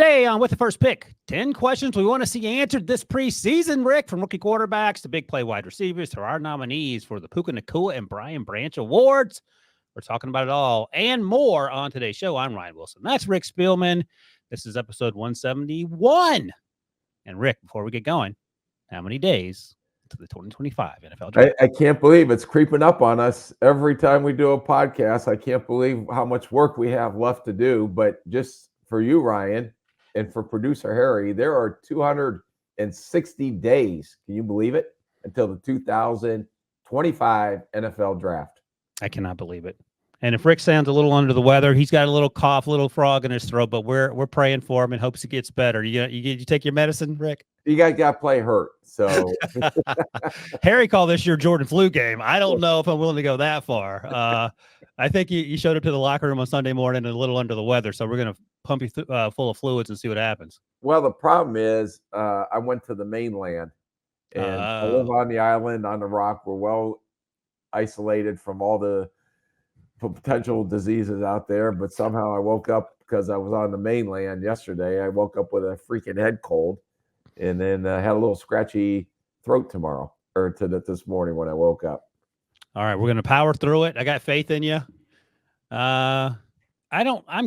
Today on With the First Pick, 10 questions we want to see answered this preseason, Rick, from rookie quarterbacks to big play wide receivers to our nominees for the Puka Nacua and Brian Branch Awards. We're talking about it all and more on today's show. I'm Ryan Wilson. That's Rick Spielman. This is episode 171. And Rick, before we get going, how many days to the 2025 NFL draft? I can't believe it's creeping up on us every time we do a podcast. I can't believe how much work we have left to do. But just for you, Ryan, and for producer Harry, there are 260 days. Can you believe it? Until the 2025 NFL draft. I cannot believe it. And if Rick sounds a little under the weather, he's got a little cough, a little frog in his throat, but we're praying for him in hopes he gets better. You take your medicine, Rick? You guys got to play hurt. So Harry called this your Jordan flu game. I don't know if I'm willing to go that far. I think you showed up to the locker room on Sunday morning and a little under the weather, so we're going to pump you full of fluids and see what happens. Well, the problem is I went to the mainland, and I live on the island, on the rock. We're well isolated from all the potential diseases out there, but somehow I woke up because I was on the mainland yesterday. I woke up with a freaking head cold, and then had a little scratchy throat this morning when I woke up. All right, we're going to power through it. I got faith in you. I'm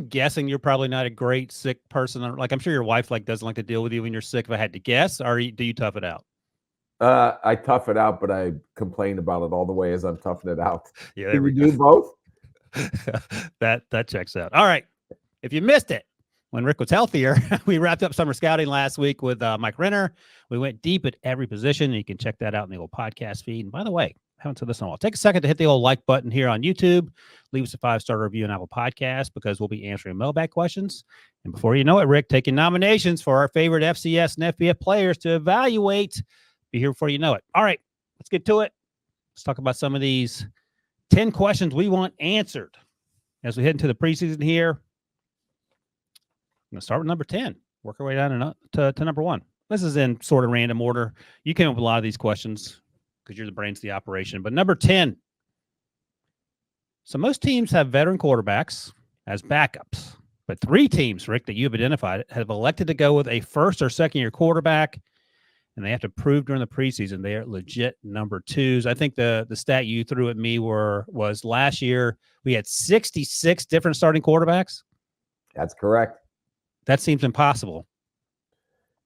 guessing you're probably not a great sick person. Like, I'm sure your wife doesn't like to deal with you when you're sick, if I had to guess. Or do you tough it out? I tough it out, but I complain about it all the way as I'm toughing it out. Yeah, Can we do both? That checks out. All right. If you missed it, when Rick was healthier, we wrapped up summer scouting last week with Mike Renner. We went deep at every position. And you can check that out in the old podcast feed. And by the way, haven't said this in a while, take a second to hit the old like button here on YouTube. Leave us a 5-star review on Apple Podcasts because we'll be answering mailbag questions. And before you know it, Rick, taking nominations for our favorite FCS and FBS players to evaluate. Be here before you know it. All right, let's get to it. Let's talk about some of these 10 questions we want answered as we head into the preseason here. I'm going to start with number 10. Work our way down to number 1. This is in sort of random order. You came up with a lot of these questions because you're the brains of the operation. But number 10. So most teams have veteran quarterbacks as backups. But 3 teams, Rick, that you've identified have elected to go with a first or second-year quarterback, and they have to prove during the preseason they are legit number 2s. I think the stat you threw at me was last year we had 66 different starting quarterbacks. That's correct. That seems impossible.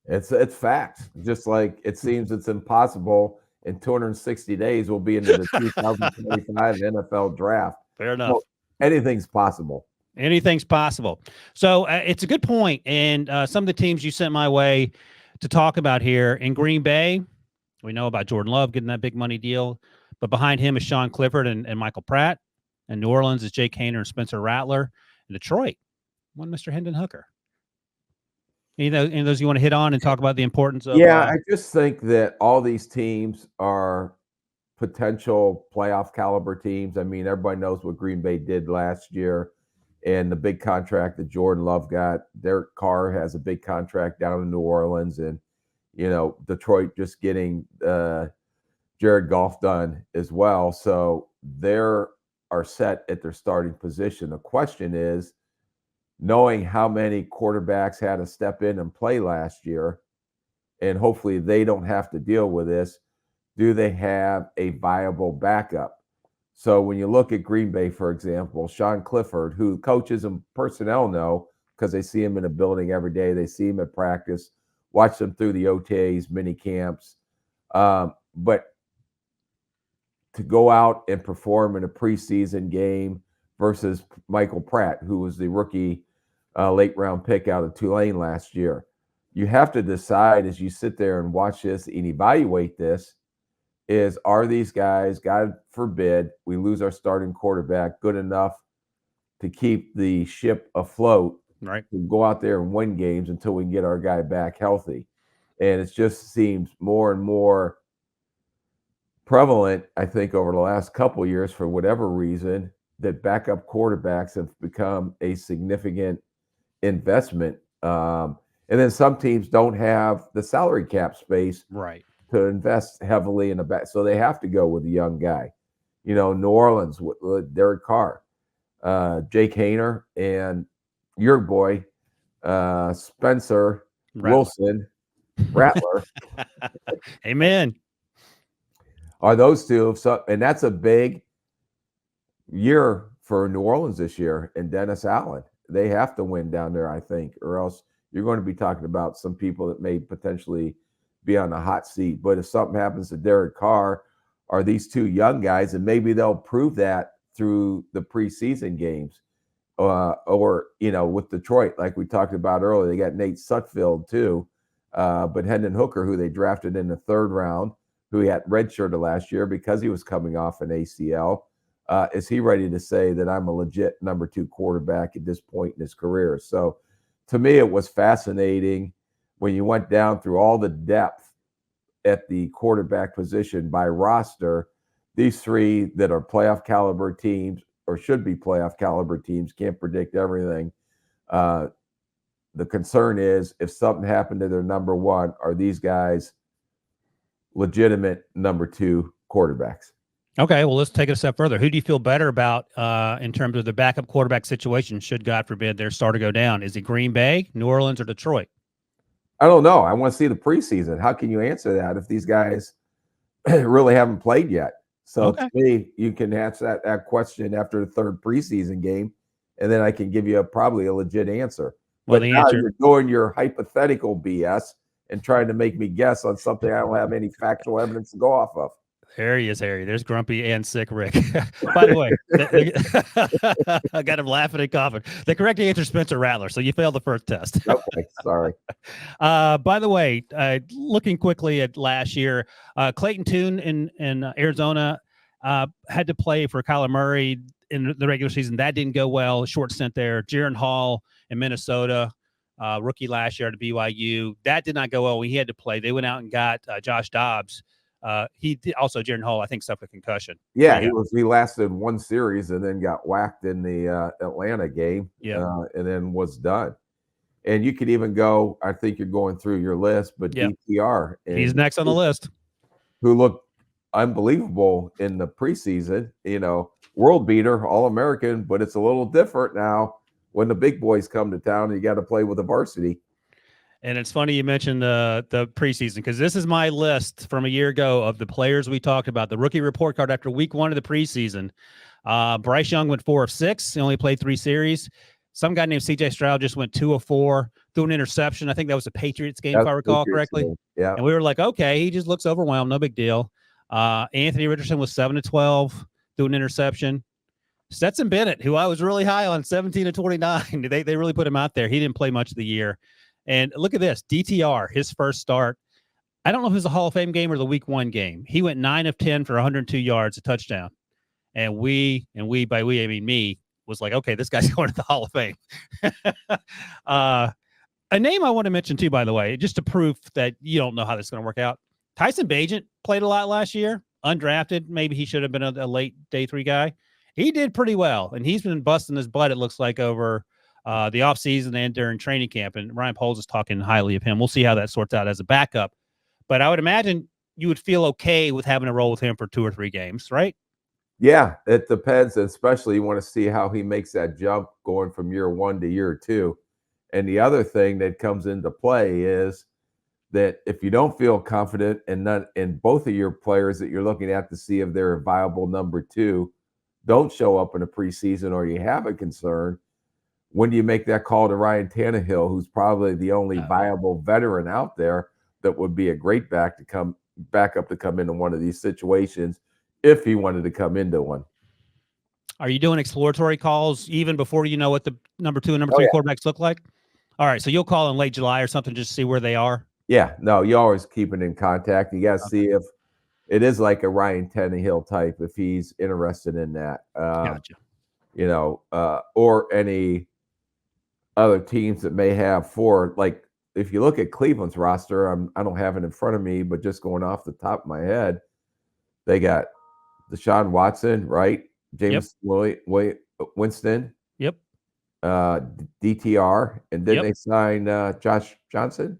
It's facts. Just like it seems it's impossible in 260 days we'll be into the 2025 NFL draft. Fair enough. So anything's possible. Anything's possible. So it's a good point. And some of the teams you sent my way to talk about here in Green Bay, we know about Jordan Love getting that big money deal, but behind him is Sean Clifford and Michael Pratt. And New Orleans is Jake Haener and Spencer Rattler. And Detroit, one Mr. Hendon Hooker. Any of those you want to hit on and talk about the importance of? Yeah, I just think that all these teams are potential playoff caliber teams. I mean, everybody knows what Green Bay did last year and the big contract that Jordan Love got. Derek Carr has a big contract down in New Orleans, and Detroit just getting Jared Goff done as well. So they are set at their starting position. The question is, knowing how many quarterbacks had to step in and play last year, and hopefully they don't have to deal with this, do they have a viable backup? So when you look at Green Bay, for example, Sean Clifford, who coaches and personnel know because they see him in a building every day, they see him at practice, watch them through the OTAs, mini camps. But to go out and perform in a preseason game versus Michael Pratt, who was the rookie late round pick out of Tulane last year. You have to decide as you sit there and watch this and evaluate this are these guys, God forbid, we lose our starting quarterback, good enough to keep the ship afloat, right? To go out there and win games until we can get our guy back healthy. And it just seems more and more prevalent, I think, over the last couple of years, for whatever reason, that backup quarterbacks have become a significant investment. And then some teams don't have the salary cap space right to invest heavily in a back. So they have to go with a young guy. New Orleans with Derek Carr, Jake Haener, and your boy, Spencer Rattler. Wilson, Rattler. Amen. Are those two? So, and that's a big year for New Orleans this year. And Dennis Allen, they have to win down there, I think, or else you're going to be talking about some people that may potentially be on the hot seat. But if something happens to Derek Carr, are these two young guys, and maybe they'll prove that through the preseason games, or with Detroit, like we talked about earlier, they got Nate Sutfield too, but Hendon Hooker, who they drafted in the 3rd round, who he had redshirted last year because he was coming off an ACL. Is he ready to say that I'm a legit number 2 quarterback at this point in his career? So to me, it was fascinating when you went down through all the depth at the quarterback position by roster. These 3 that are playoff caliber teams, or should be playoff caliber teams, can't predict everything. The concern is if something happened to their number 1, are these guys legitimate number 2 quarterbacks? Okay, well, let's take it a step further. Who do you feel better about in terms of the backup quarterback situation should, God forbid, their starter go down? Is it Green Bay, New Orleans, or Detroit? I don't know. I want to see the preseason. How can you answer that if these guys really haven't played yet? So to me, you can answer that question after the 3rd preseason game, and then I can give you probably a legit answer. Well, but the now answer, you're doing your hypothetical BS and trying to make me guess on something I don't have any factual evidence to go off of. There he is, Harry. There's grumpy and sick Rick. By the way, I got him laughing and coughing. The correct answer is Spencer Rattler, so you failed the first test. Okay, sorry. By the way, looking quickly at last year, Clayton Tune in Arizona had to play for Kyler Murray in the regular season. That didn't go well. Short stint there. Jaron Hall in Minnesota, rookie last year at BYU. That did not go well. He had to play. They went out and got Josh Dobbs. He did, also Jaron Hall, I think, suffered a concussion. Yeah, he lasted 1 series and then got whacked in the Atlanta game. And then was done. And you could even go, I think you're going through your list, but DTR. He's next on the list. Who looked unbelievable in the preseason, world beater, All-American, but it's a little different now when the big boys come to town and you got to play with the varsity. And it's funny you mentioned the preseason, because this is my list from a year ago of the players we talked about, the rookie report card after week 1 of the preseason. Bryce Young went 4 of 6. He only played 3 series. Some guy named CJ Stroud just went 2 of 4, threw an interception. I think that was a Patriots game, if I recall correctly. Yeah. And we were like, okay, he just looks overwhelmed. No big deal. Anthony Richardson was 7 of 12, threw an interception. Stetson Bennett, who I was really high on, 17 of 29. They really put him out there. He didn't play much of the year. And look at this, DTR, his first start. I don't know if it was a Hall of Fame game or the week 1 game. He went 9 of 10 for 102 yards, a touchdown. And by we, I mean me, was like, okay, this guy's going to the Hall of Fame. A name I want to mention too, by the way, just to prove that you don't know how this is going to work out. Tyson Bagent played a lot last year, undrafted. Maybe he should have been a late day 3 guy. He did pretty well, and he's been busting his butt, it looks like, over the offseason and during training camp. And Ryan Poles is talking highly of him. We'll see how that sorts out as a backup. But I would imagine you would feel okay with having to roll with him for 2 or 3 games, right? Yeah, it depends. Especially you want to see how he makes that jump going from year 1 to year 2. And the other thing that comes into play is that if you don't feel confident in both of your players that you're looking at to see if they're a viable number 2 don't show up in a preseason, or you have a concern, when do you make that call to Ryan Tannehill, who's probably the only viable veteran out there that would be a great backup to come into one of these situations if he wanted to come into one? Are you doing exploratory calls even before you know what the number 2 and number 3 quarterbacks look like? All right, so you'll call in late July or something just to see where they are? Yeah, no, you always keep it in contact. You got to see if it is like a Ryan Tannehill type, if he's interested in that. Gotcha. Or any other teams that may have like if you look at Cleveland's roster, I don't have it in front of me, but just going off the top of my head, they got Deshaun Watson, right? James Winston. Yep. DTR, and then they sign Josh Johnson.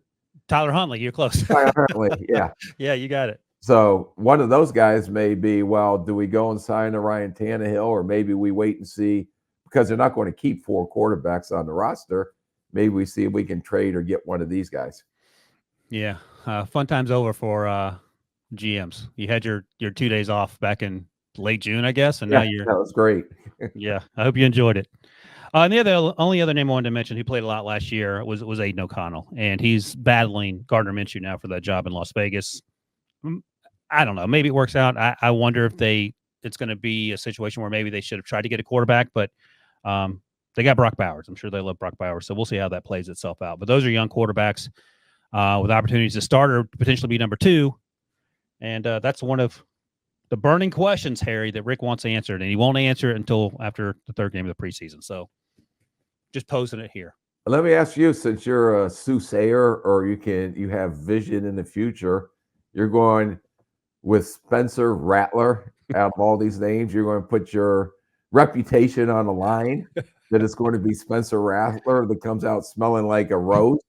Tyler Huntley, you're close. Tyler Huntley, yeah. Yeah, you got it. So one of those guys may be, well, do we go and sign a Ryan Tannehill, or maybe we wait and see, because they're not going to keep 4 quarterbacks on the roster. maybe we see if we can trade or get one of these guys. Yeah, fun times over for GMs. You had your 2 days off back in late June, I guess, and now you're. That was great. Yeah, I hope you enjoyed it. And the only other name I wanted to mention who played a lot last year was Aiden O'Connell, and he's battling Gardner Minshew now for that job in Las Vegas. I don't know. Maybe it works out. I wonder if it's going to be a situation where maybe they should have tried to get a quarterback, but they got Brock Bowers. I'm sure they love Brock Bowers, so we'll see how that plays itself out. But those are young quarterbacks with opportunities to start or potentially be number 2, and that's one of the burning questions, Harry, that Rick wants answered, and he won't answer it until after the 3rd game of the preseason. So just posing it here. Let me ask you, since you're a soothsayer or you have vision in the future, you're going with Spencer Rattler out of all these names. You're going to put your reputation on the line that it's going to be Spencer Rattler that comes out smelling like a rose.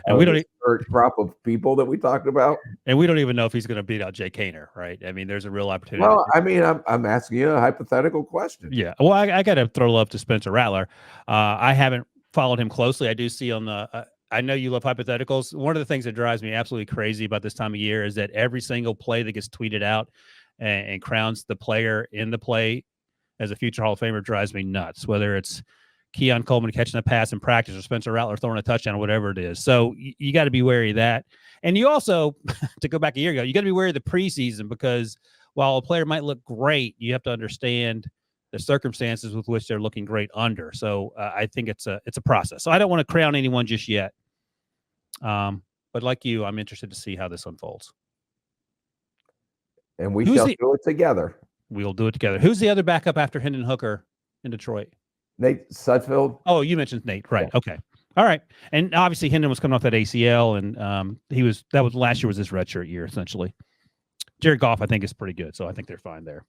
And we don't crop of people that we talked about, and we don't even know if he's going to beat out Jay Kaner, right? I mean, there's a real opportunity. Well, I mean, I'm asking you a hypothetical question. Yeah, well, I got to throw love to Spencer Rattler. I haven't followed him closely. I do see on the. I know you love hypotheticals. One of the things that drives me absolutely crazy about this time of year is that every single play that gets tweeted out and crowns the player in the play as a future Hall of Famer drives me nuts. Whether it's Keon Coleman catching a pass in practice or Spencer Rattler throwing a touchdown or whatever it is. So you got to be wary of that. And you also, to go back a year ago, you got to be wary of the preseason because while a player might look great, you have to understand the circumstances with which they're looking great under. So I think it's a process. So I don't want to crown anyone just yet. But like you, I'm interested to see how this unfolds. And we shall do it together. We'll do it together. Who's the other backup after Hendon Hooker in Detroit? Nate Sudfeld. Oh, you mentioned Nate, right? Yeah. Okay, all right. And obviously Hendon was coming off that ACL, and that was last year was his redshirt year essentially. Jared Goff, I think, is pretty good, so I think they're fine there.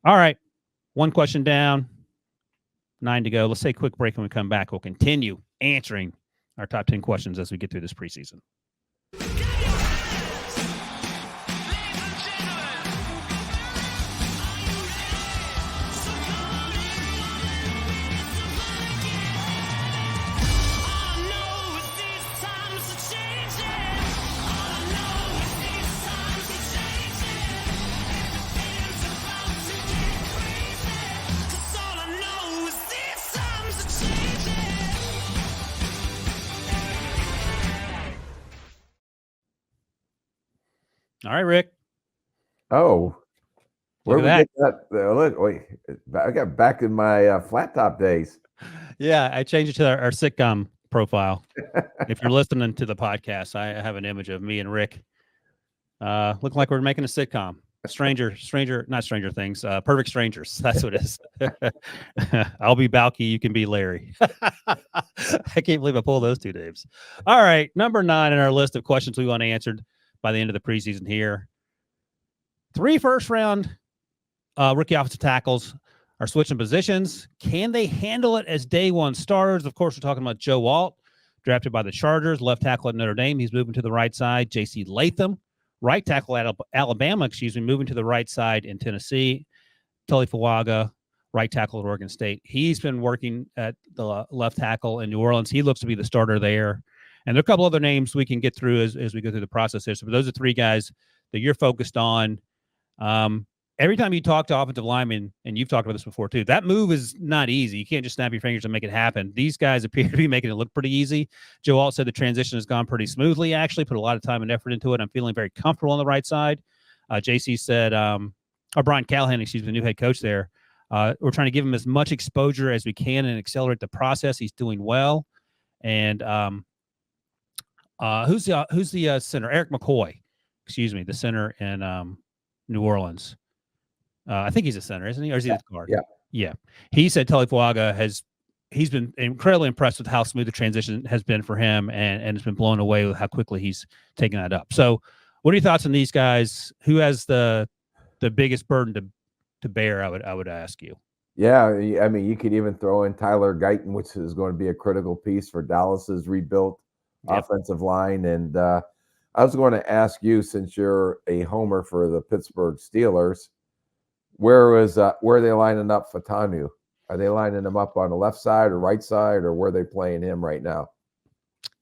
All right, one question down, 9 to go. Let's take a quick break. When we come back, we'll continue answering our top 10 questions as we get through this preseason. All right, Rick. Oh, where did we get that? Look, wait, I got back in my flat top days. Yeah, I changed it to our sitcom profile. If you're listening to the podcast, I have an image of me and Rick looking like we're making a sitcom. Not Stranger Things, Perfect Strangers. That's what it is. I'll be Balky. You can be Larry. I can't believe I pulled those 2 names. All right, number 9 in our list of questions we want answered by the end of the preseason here. 3 first-round rookie offensive tackles are switching positions. Can they handle it as day one starters? Of course, we're talking about Joe Alt, drafted by the Chargers, left tackle at Notre Dame. He's moving to the right side. J.C. Latham, right tackle at Alabama, moving to the right side in Tennessee. Tully Fuaga, right tackle at Oregon State. He's been working at the left tackle in New Orleans. He looks to be the starter there. And there are a couple other names we can get through as we go through the process here. So those are 3 guys that you're focused on. Every time you talk to offensive linemen, and you've talked about this before too, that move is not easy. You can't just snap your fingers and make it happen. These guys appear to be making it look pretty easy. Joe Alt said the transition has gone pretty smoothly, actually, put a lot of time and effort into it. I'm feeling very comfortable on the right side. JC said, or Brian Callahan, the new head coach there, we're trying to give him as much exposure as we can and accelerate the process. He's doing well. And who's the center? Eric McCoy, the center in New Orleans. I think he's a center, isn't he? Or is he the guard? Yeah. He said Tully Fuaga he's been incredibly impressed with how smooth the transition has been for him, and has been blown away with how quickly he's taken that up. So what are your thoughts on these guys? Who has the biggest burden to bear, I would ask you? Yeah, I mean, you could even throw in Tyler Guyton, which is going to be a critical piece for Dallas's rebuilt offensive line. And I was going to ask you, since you're a homer for the Pittsburgh Steelers, where are they lining up Fatanu? Are they lining him up on the left side or right side, or where are they playing him right now?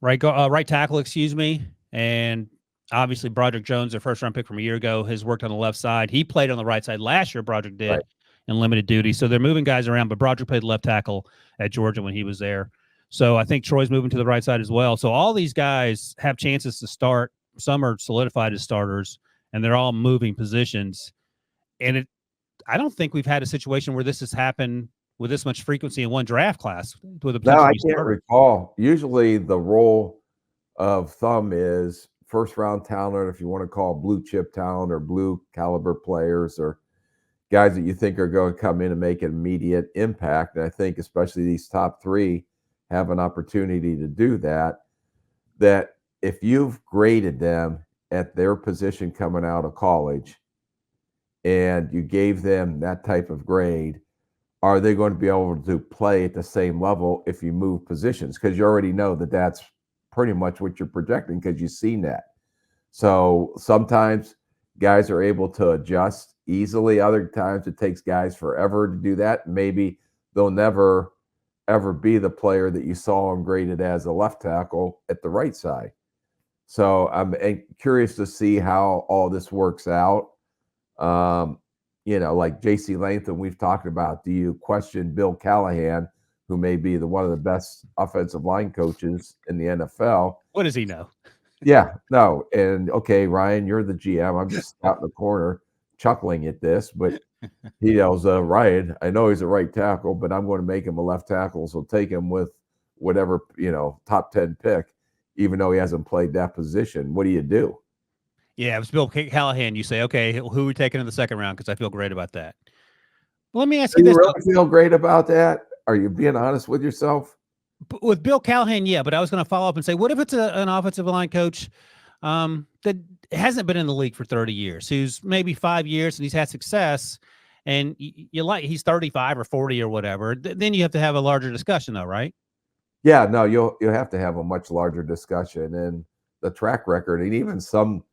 Right tackle, excuse me. And obviously Broderick Jones, their first round pick from a year ago, has worked on the left side. He played on the right side last year. Broderick did Right. in limited duty. So they're moving guys around, but Broderick played left tackle at Georgia when he was there. So I think Troy's moving to the right side as well. So all these guys have chances to start. Some are solidified as starters, and they're all moving positions. And I don't think we've had a situation where this has happened with this much frequency in one draft class with a No, potential I new can't starter. recall. Usually the rule of thumb is first round talent, if you want to call blue chip talent or blue caliber players or guys that you think are going to come in and make an immediate impact. And I think especially these top three have an opportunity to do that. That if you've graded them at their position coming out of college and you gave them that type of grade, are they going to be able to play at the same level if you move positions? Because you already know that that's pretty much what you're projecting because you've seen that. So sometimes guys are able to adjust easily. Other times it takes guys forever to do that. Maybe they'll never ever be the player that you saw them graded as a left tackle at the right side. So I'm curious to see how all this works out. Like J.C. Latham, we've talked about. Do you question Bill Callahan, who may be one of the best offensive line coaches in the NFL? What does he know? Yeah, no. And okay, Ryan, you're the GM. I'm just out in the corner chuckling at this, but he yells, Ryan, I know he's a right tackle, but I'm going to make him a left tackle. So take him with whatever, top 10 pick, even though he hasn't played that position. What do you do? Yeah, it was Bill Callahan. You say, okay, who are we taking in the second round? Because I feel great about that. Well, let me ask Do you you this. really feel great about that? Are you being honest with yourself? With Bill Callahan, yeah, but I was going to follow up and say, what if it's an offensive line coach that hasn't been in the league for 30 years, who's maybe 5 years and he's had success, and he's 35 or 40 or whatever? Then you have to have a larger discussion, though, right? Yeah, no, you'll have to have a much larger discussion and the track record, and even some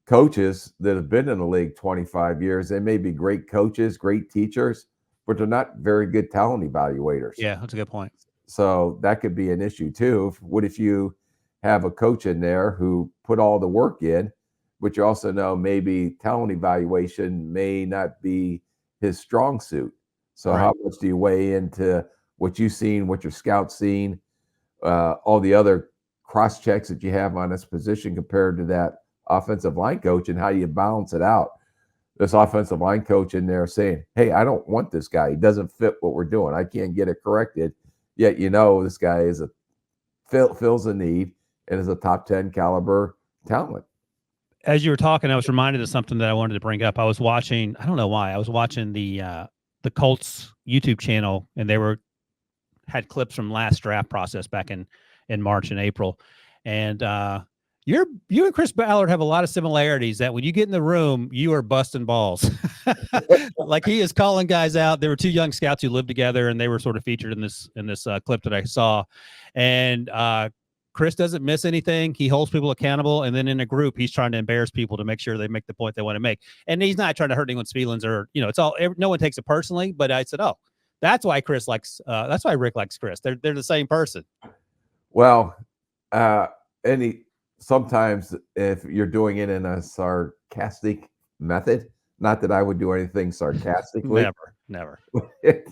coaches that have been in the league 25 years, they may be great coaches, great teachers, but they're not very good talent evaluators. Yeah, that's a good point. So that could be an issue too. What if you have a coach in there who put all the work in, but you also know maybe talent evaluation may not be his strong suit. So Right. how much do you weigh into what you've seen, what your scouts seen, all the other cross checks that you have on this position compared to that offensive line coach, and how you balance it out? This offensive line coach in there saying, hey, I don't want this guy. He doesn't fit what we're doing. I can't get it corrected. Yet, this guy is fills a need and is a top 10 caliber talent. As you were talking, I was reminded of something that I wanted to bring up. I was watching, I don't know why, I was watching the Colts YouTube channel, and they had clips from last draft process back in March and April. And you and Chris Ballard have a lot of similarities that when you get in the room, you are busting balls. Like, he is calling guys out. There were two young scouts who lived together, and they were sort of featured in this clip that I saw. And Chris doesn't miss anything. He holds people accountable. And then in a group, he's trying to embarrass people to make sure they make the point they want to make. And he's not trying to hurt anyone's feelings, or, it's all, no one takes it personally. But I said, oh, that's why that's why Rick likes Chris. They're the same person. Well, sometimes if you're doing it in a sarcastic method, not that I would do anything sarcastically. Never. It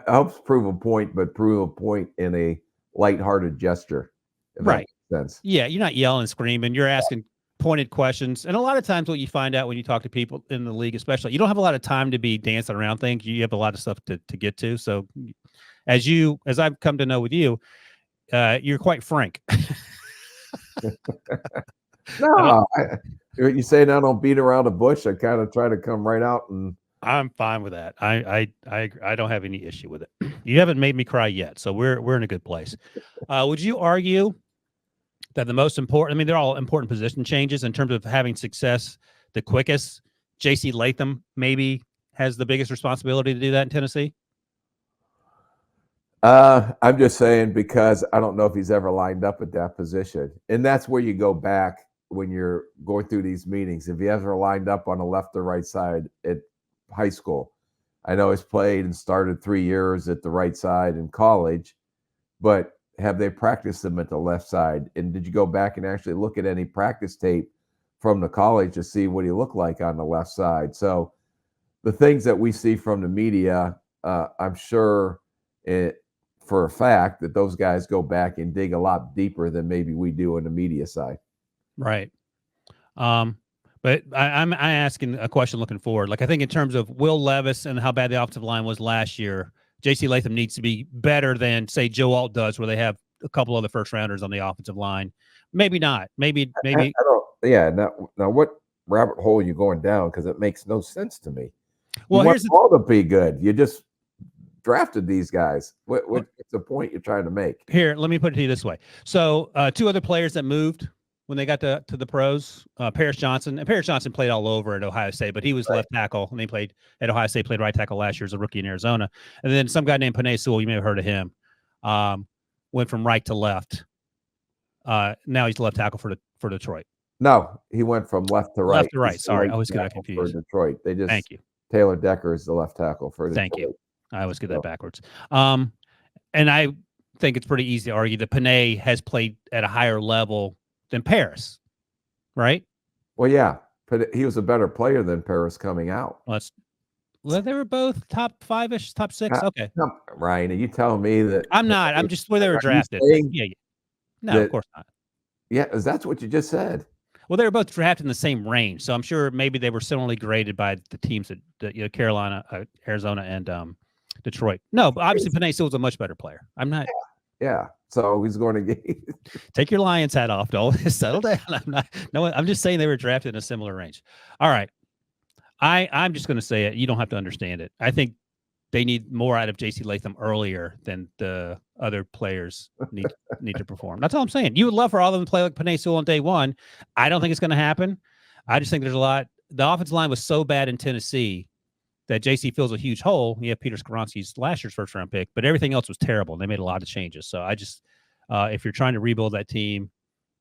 helps prove a point, but prove a point in a lighthearted gesture. Right. Sense. Yeah, you're not yelling and screaming. You're asking pointed questions. And a lot of times what you find out when you talk to people in the league, especially, you don't have a lot of time to be dancing around things. You have a lot of stuff to get to. So as I've come to know with you, you're quite frank. No, you saying I don't beat around the bush. I kind of try to come right out, and I'm fine with that. I don't have any issue with it. You haven't made me cry yet, so we're in a good place. Would you argue that the most important, I mean, they're all important position changes in terms of having success the quickest, J.C. Latham maybe has the biggest responsibility to do that in Tennessee? I'm just saying because I don't know if he's ever lined up at that position. And that's where you go back when you're going through these meetings. If he ever lined up on the left or right side at high school. I know he's played and started 3 years at the right side in college, but have they practiced him at the left side? And did you go back and actually look at any practice tape from the college to see what he looked like on the left side? So the things that we see from the media, I'm sure for a fact that those guys go back and dig a lot deeper than maybe we do on the media side. Right. But I'm asking a question looking forward. Like, I think in terms of Will Levis and how bad the offensive line was last year, J.C. Latham needs to be better than, say, Joe Alt does, where they have a couple other first rounders on the offensive line. Maybe not. Maybe. I don't, yeah. Now, what rabbit hole are you going down? Because it makes no sense to me. Well, you here's want all to be good. You just drafted these guys. What's the point you're trying to make? Here, let me put it to you this way. So, two other players that moved when they got to the pros, Paris Johnson. And Paris Johnson played all over at Ohio State, but he was left tackle, and he played at Ohio State, played right tackle last year as a rookie in Arizona. And then some guy named Penei Sewell, you may have heard of him, went from right to left. Now he's left tackle for Detroit. No, he went from left to right. Left to right. Sorry, I always get that confused. For Detroit. They just Thank you. Taylor Decker is the left tackle for Detroit. Thank you. I always get that backwards. And I think it's pretty easy to argue that Penei has played at a higher level than Paris, right? Well, yeah, but he was a better player than Paris coming out. Well, they were both top 5-ish, top 6. Okay. Ryan, are you telling me that? I'm not. I'm just where they were drafted. Yeah. No, of course not. Yeah, that's what you just said. Well, they were both drafted in the same range, so I'm sure maybe they were similarly graded by the teams that Carolina, Arizona, and Detroit. No, but obviously Penei Sewell's a much better player. I'm not. Yeah. So he's going to get. Take your Lions hat off, Dole. Settle down. I'm just saying they were drafted in a similar range. All right. I'm just going to say it. You don't have to understand it. I think they need more out of J.C. Latham earlier than the other players need to perform. That's all I'm saying. You would love for all of them to play like Penei Sewell on day one. I don't think it's going to happen. I just think there's a lot. The offensive line was so bad in Tennessee that JC fills a huge hole. You have Peter Skoronski's last year's first round pick, but everything else was terrible. They made a lot of changes. So I just, if you're trying to rebuild that team,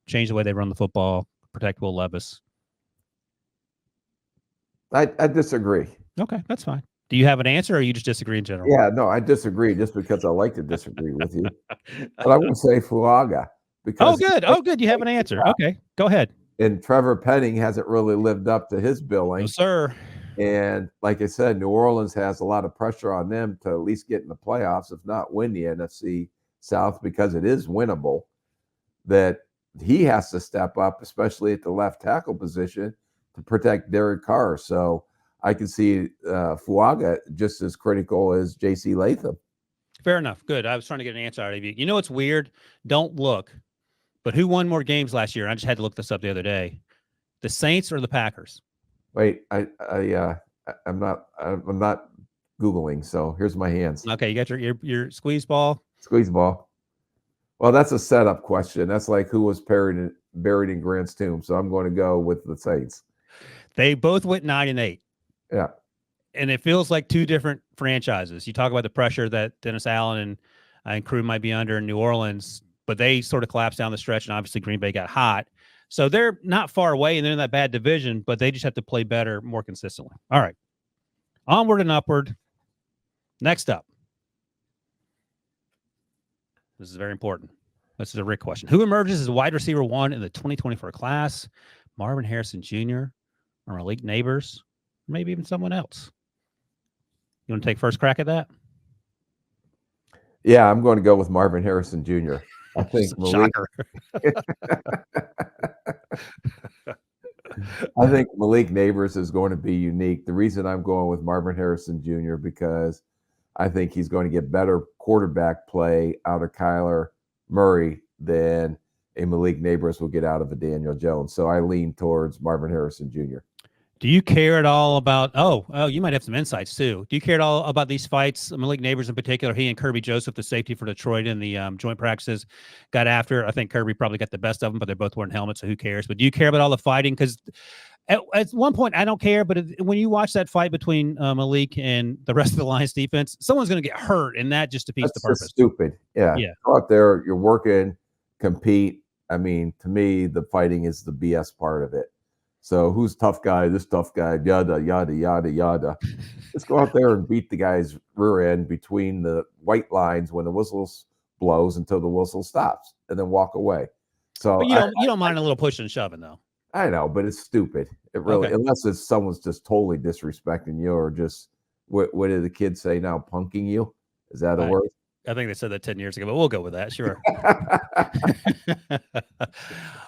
change the way they run the football, protect Will Levis. I disagree. Okay, that's fine. Do you have an answer, or you just disagree in general? Yeah, no, I disagree just because I like to disagree with you. But I will say Fuaga. Because good. You have an answer. Okay, go ahead. And Trevor Penning hasn't really lived up to his billing. No, sir. And like I said, New Orleans has a lot of pressure on them to at least get in the playoffs, if not win the NFC South, because it is winnable. That he has to step up, especially at the left tackle position, to protect Derek Carr. So I can see Fuaga just as critical as J.C. Latham. Fair enough. Good. I was trying to get an answer out of you. You know what's weird? Don't look. But who won more games last year? I just had to look this up the other day. The Saints or the Packers? Wait, I'm not Googling. So here's my hands. Okay, you got your squeeze ball. Squeeze ball. Well, that's a setup question. That's like who was buried in Grant's tomb. So I'm going to go with the Saints. They both went 9-8. Yeah. And it feels like two different franchises. You talk about the pressure that Dennis Allen and crew might be under in New Orleans, but they sort of collapsed down the stretch, and obviously Green Bay got hot. So they're not far away, and they're in that bad division, but they just have to play better, more consistently. All right. Onward and upward. Next up. This is very important. This is a Rick question. Who emerges as wide receiver 1 in the 2024 class? Marvin Harrison Jr. or Malik Neighbors? Or maybe even someone else. You want to take first crack at that? Yeah, I'm going to go with Marvin Harrison Jr. I think I think Malik Neighbors is going to be unique. The reason I'm going with Marvin Harrison Jr. because I think he's going to get better quarterback play out of Kyler Murray than a Malik Neighbors will get out of a Daniel Jones. So I lean towards Marvin Harrison Jr. Do you care at all about you might have some insights too. Do you care at all about these fights? Malik Neighbors in particular, he and Kirby Joseph, the safety for Detroit in the joint practices, got after. I think Kirby probably got the best of them, but they're both wearing helmets, so who cares? But do you care about all the fighting? Because at one point, I don't care, but when you watch that fight between Malik and the rest of the Lions defense, someone's going to get hurt, and that just defeats the purpose. That's stupid. Yeah. Go out there, you're working, compete. I mean, to me, the fighting is the BS part of it. So who's tough guy? This tough guy, yada, yada, yada, yada. Let's go out there and beat the guy's rear end between the white lines when the whistle's blows until the whistle stops and then walk away. So But you don't mind a little pushing and shoving though. I know, but it's stupid. It really, Okay. unless it's someone's just totally disrespecting you or just what did the kids say now? Punking you? Is that a word? I think they said that 10 years ago, but we'll go with that. Sure.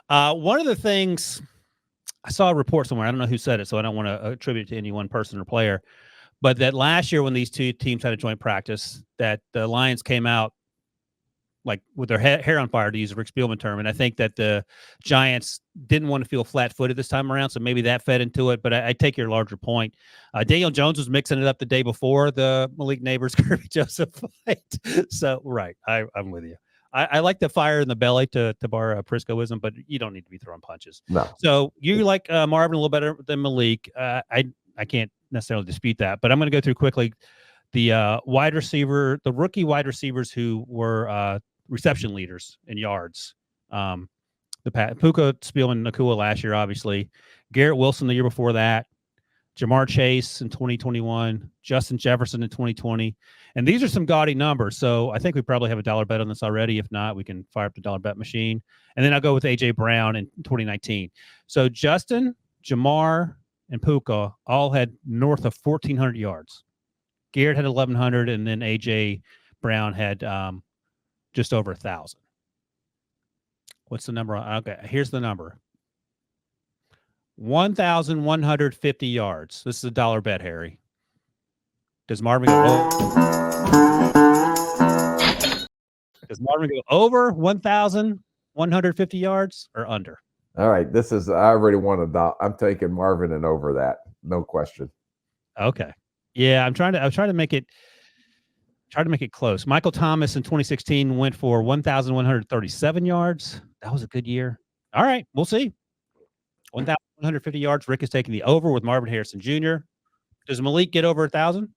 One of the things I saw a report somewhere, I don't know who said it, so I don't want to attribute it to any one person or player, but that last year when these two teams had a joint practice, that the Lions came out like with their hair on fire, to use a Rick Spielman term. And I think that the Giants didn't want to feel flat-footed this time around, so maybe that fed into it. But I take your larger point. Daniel Jones was mixing it up the day before the Malik Neighbors Kirby Joseph fight. So, right, I'm with you. I like the fire in the belly to borrow a Priscoism, but you don't need to be throwing punches. No. So you like Marvin a little better than Malik. I can't necessarily dispute that, but I'm going to go through quickly the wide receiver, the rookie wide receivers who were reception leaders in yards. Puka, Spielman, Nakua last year, obviously. Garrett Wilson the year before that. Jamar Chase in 2021. Justin Jefferson in 2020. And these are some gaudy numbers. So I think we probably have a dollar bet on this already. If not, we can fire up the dollar bet machine. And then I'll go with A.J. Brown in 2019. So Justin, Jamar, and Puka all had north of 1,400 yards. Garrett had 1,100, and then A.J. Brown had just over 1,000. What's the number? Okay, here's the number. 1,150 yards. This is a dollar bet, Harry. Does Marvin go over 1,150 yards or under? All right, I already won a dollar. I'm taking Marvin and over that, no question. Okay, yeah, I'm trying to make it. Try to make it close. Michael Thomas in 2016 went for 1,137 yards. That was a good year. All right, we'll see. 1,150 yards. Rick is taking the over with Marvin Harrison Jr. Does Malik get over 1,000?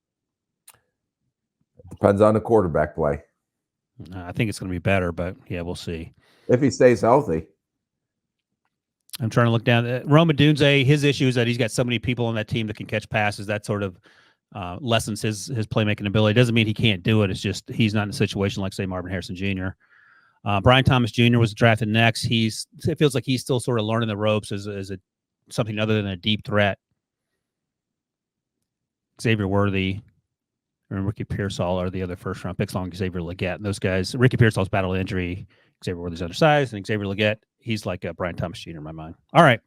Depends on the quarterback play. I think it's going to be better, but yeah, we'll see. If he stays healthy. I'm trying to look down. Roma Dunze, his issue is that he's got so many people on that team that can catch passes. That sort of lessens his playmaking ability. Doesn't mean he can't do it. It's just he's not in a situation like, say, Marvin Harrison Jr. Brian Thomas Jr. was drafted next. It feels like he's still sort of learning the ropes as something other than a deep threat. Xavier Worthy and Ricky Pearsall are the other first-round picks along Xavier Legette. And those guys, Ricky Pearsall's battled injury. Xavier Worthy's undersized, and Xavier Legette, he's like a Brian Thomas Jr. in my mind. All right.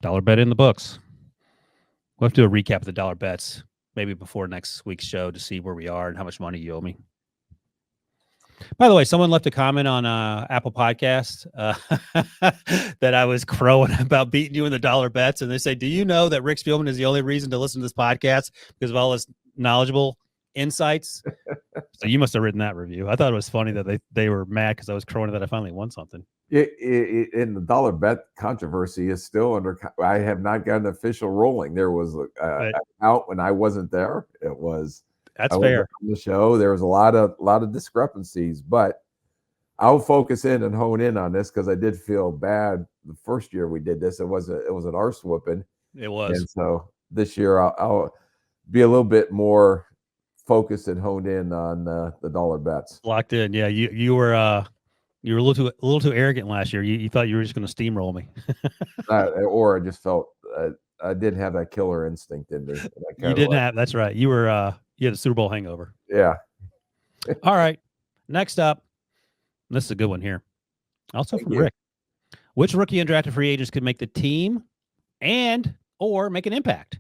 Dollar bet in the books. We'll have to do a recap of the dollar bets maybe before next week's show to see where we are and how much money you owe me. By the way, someone left a comment on Apple Podcast that I was crowing about beating you in the dollar bets. And they say, do you know that Rick Spielman is the only reason to listen to this podcast because of all his knowledgeable insights? So you must have written that review. I thought it was funny that they were mad because I was crowing that I finally won something. In the dollar bet controversy is still under. I have not got an official ruling. There was out when I wasn't there. It was. That's fair. On the show, there was a lot of discrepancies, but I'll focus in and hone in on this because I did feel bad the first year we did this. It was an arse whooping. It was. And so this year I'll be a little bit more focused and honed in on the dollar bets. Locked in. Yeah, you were a little too arrogant last year. You thought you were just going to steamroll me. Or I just felt I didn't have that killer instinct in me. You didn't have. That's right. You were. You had a Super Bowl hangover. Yeah. All right. Next up, this is a good one here. Also from Rick. Which rookie undrafted free agents could make the team or make an impact?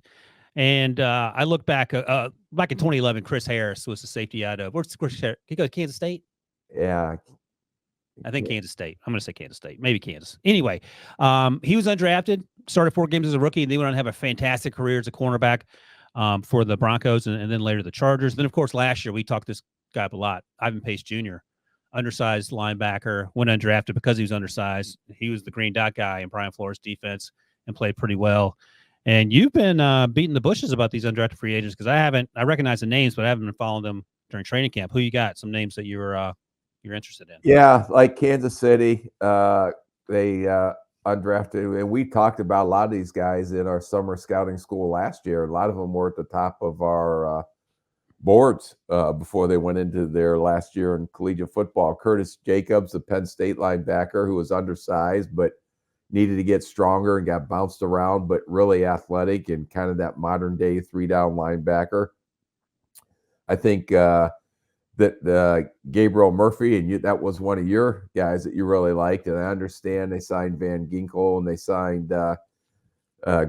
And I look back in 2011, Chris Harris was the safety out of where's Chris Harris? He go to Kansas State? Yeah. I think Kansas State. I'm going to say Kansas State. Maybe Kansas. Anyway, he was undrafted, started 4 games as a rookie, and then went on to have a fantastic career as a cornerback for the Broncos and then later the Chargers. Then, of course, last year we talked this guy up a lot. Ivan Pace Jr., undersized linebacker, went undrafted because he was undersized. He was the green dot guy in Brian Flores' defense and played pretty well. And you've been beating the bushes about these undrafted free agents because I recognize the names, but I haven't been following them during training camp. Who you got? Some names that you're interested in? Yeah, like Kansas City, they undrafted, and we talked about a lot of these guys in our summer scouting school last year. A lot of them were at the top of our boards before they went into their last year in collegiate football. Curtis Jacobs, the Penn State linebacker, who was undersized but needed to get stronger and got bounced around, but really athletic and kind of that modern day 3-down linebacker. I think that Gabriel Murphy, and that was one of your guys that you really liked. And I understand they signed Van Ginkel and they signed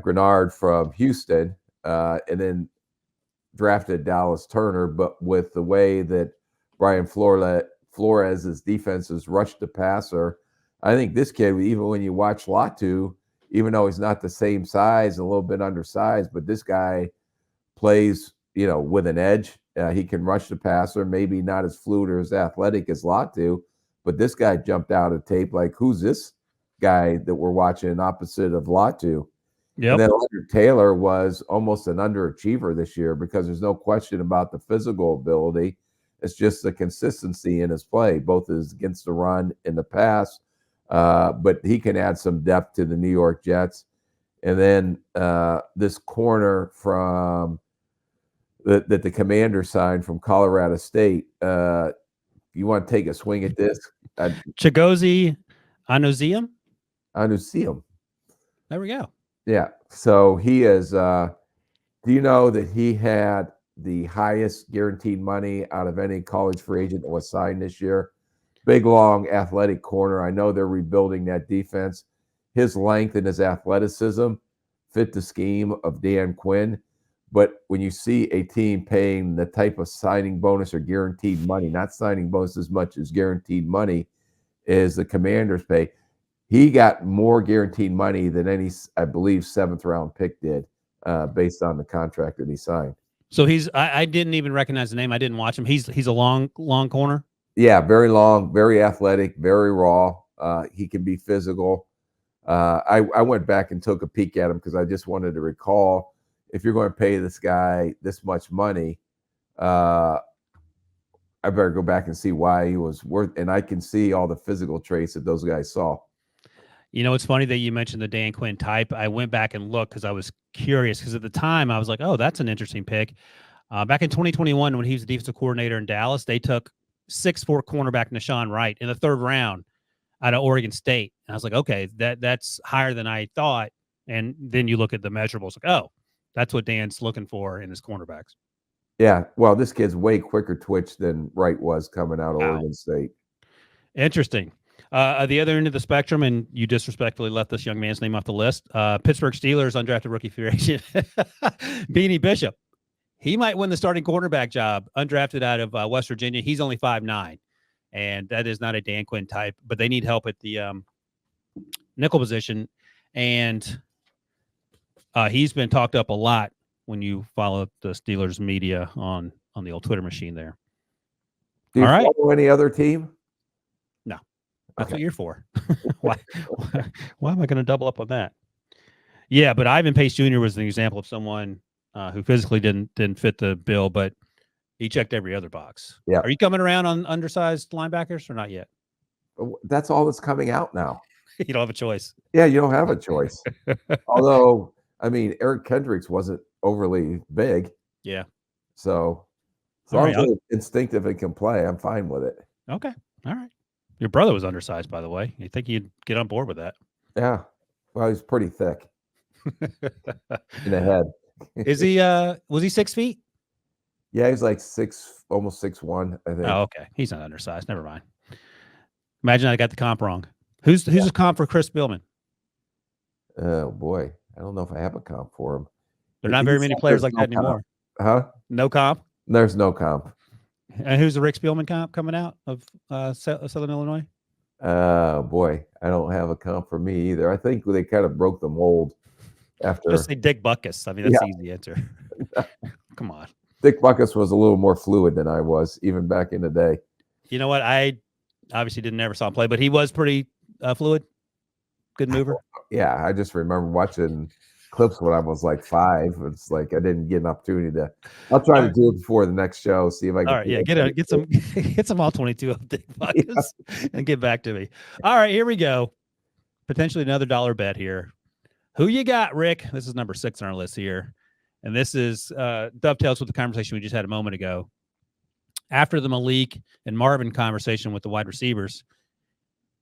Grenard from Houston, and then drafted Dallas Turner. But with the way that Brian Flores's defenses rushed the passer, I think this kid, even when you watch Latu, even though he's not the same size, a little bit undersized, but this guy plays, with an edge. He can rush the passer, maybe not as fluid or as athletic as Latu, but this guy jumped out of tape like, who's this guy that we're watching opposite of Latu? Yep. And then Leonard Taylor was almost an underachiever this year because there's no question about the physical ability. It's just the consistency in his play, both against the run and the pass. But he can add some depth to the New York Jets. And then this corner from that the Commander signed from Colorado State. You want to take a swing at this? Chigozie Anuzium? Anuzium. There we go. Yeah. So he is. Do you know that he had the highest guaranteed money out of any college free agent that was signed this year? Big, long, athletic corner. I know they're rebuilding that defense. His length and his athleticism fit the scheme of Dan Quinn. But when you see a team paying the type of signing bonus or guaranteed money, not signing bonus as much as guaranteed money, is the Commanders pay. He got more guaranteed money than any, I believe, 7th-round pick did, based on the contract that he signed. So I didn't even recognize the name. I didn't watch him. He's a long corner. Yeah, very long, very athletic, very raw. He can be physical. I went back and took a peek at him because I just wanted to recall, if you're going to pay this guy this much money, I better go back and see why he was worth. And I can see all the physical traits that those guys saw. It's funny that you mentioned the Dan Quinn type. I went back and looked because I was curious, because at the time I was like, oh, that's an interesting pick. Back in 2021, when he was the defensive coordinator in Dallas, they took 6'4" cornerback Nashawn Wright in the 3rd round out of Oregon State. And I was like, okay, that's higher than I thought. And then you look at the measurables, like, oh, that's what Dan's looking for in his cornerbacks. Yeah, well, this kid's way quicker twitch than Wright was coming out of Oregon State. Interesting. At the other end of the spectrum, and you disrespectfully left this young man's name off the list, Pittsburgh Steelers undrafted rookie free agent Beanie Bishop. He might win the starting quarterback job, undrafted out of West Virginia. He's only 5'9", and that is not a Dan Quinn type, but they need help at the nickel position, and he's been talked up a lot when you follow the Steelers media on the old Twitter machine there. Do you follow any other team? No. That's what you're for. Why am I going to double up on that? Yeah, but Ivan Pace Jr. was an example of someone who physically didn't fit the bill, but he checked every other box. Yeah. Are you coming around on undersized linebackers or not yet? That's all that's coming out now. You don't have a choice. Yeah, you don't have a choice. Although, I mean, Eric Kendricks wasn't overly big. Yeah. So as long as it's instinctive and can play, I'm fine with it. Okay. All right. Your brother was undersized, by the way. You think you'd get on board with that? Yeah. Well, he's pretty thick in the head. Is he? Was he 6 feet? Yeah, he's like almost 6'1", I think. Oh, okay. He's not undersized. Never mind. Imagine I got the comp wrong. Who's the comp for Chris Spielman? Oh boy, I don't know if I have a comp for him. There are not very many players like that anymore. Huh? No comp. There's no comp. And who's the Rick Spielman comp coming out of Southern Illinois? Boy, I don't have a comp for me either. I think they kind of broke the mold after. Just say Dick Butkus. I mean, that's the easy answer. Come on. Dick Butkus was a little more fluid than I was, even back in the day. You know what? I obviously never saw him play, but he was pretty fluid. Good mover. Yeah, I just remember watching clips when I was like 5. It's like I didn't get an opportunity to. I'll try to do it before the next show. See if I can. All right, yeah, get some all 22 of Dick Butkus and get back to me. All right, here we go. Potentially another dollar bet here. Who you got, Rick? This is number 6 on our list here. and this is dovetails with the conversation we just had a moment ago. After the Malik and Marvin conversation with the wide receivers,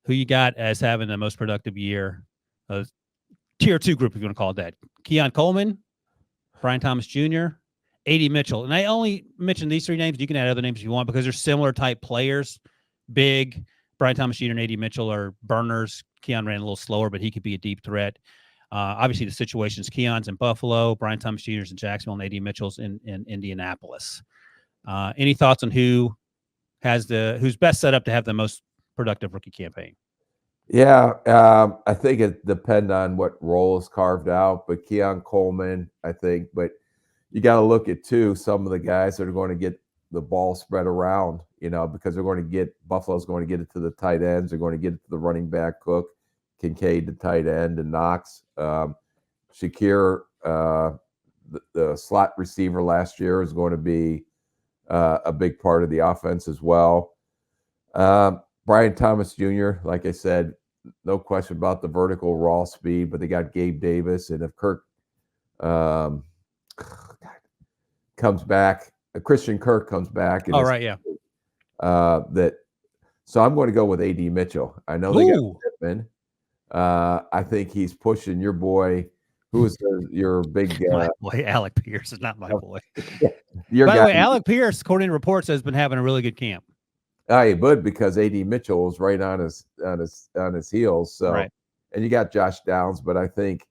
who you got as having the most productive year? Tier 2 group, if you want to call it that. Keon Coleman, Brian Thomas Jr., A.D. Mitchell. And I only mentioned these three names. You can add other names if you want because they're similar type players. Big. Brian Thomas Jr. and A.D. Mitchell are burners. Keon ran a little slower, but he could be a deep threat. Obviously, the situations, Keon's in Buffalo, Brian Thomas Jr.'s in Jacksonville, and A.D. Mitchell's in Indianapolis. Any thoughts on who's best set up to have the most productive rookie campaign? Yeah, I think it depends on what role is carved out, but Keon Coleman, I think, but you got to look at too some of the guys that are going to get the ball spread around, because they're going to get Buffalo's going to get it to the tight ends, they're going to get it to the running back Cook, Kincaid, the tight end, and Knox. Shakir, the slot receiver last year, is going to be a big part of the offense as well. Brian Thomas Jr., like I said, no question about the vertical raw speed, but they got Gabe Davis, and if Kirk comes back, Christian Kirk comes back. And so I'm going to go with A.D. Mitchell. I know they got Pittman. I think he's pushing your boy. Who is your big my boy? Alec Pierce is not my boy. By the way, Alec Pierce, according to reports, has been having a really good camp. He would, because A.D. Mitchell was right on his heels. So, right. And you got Josh Downs, but I think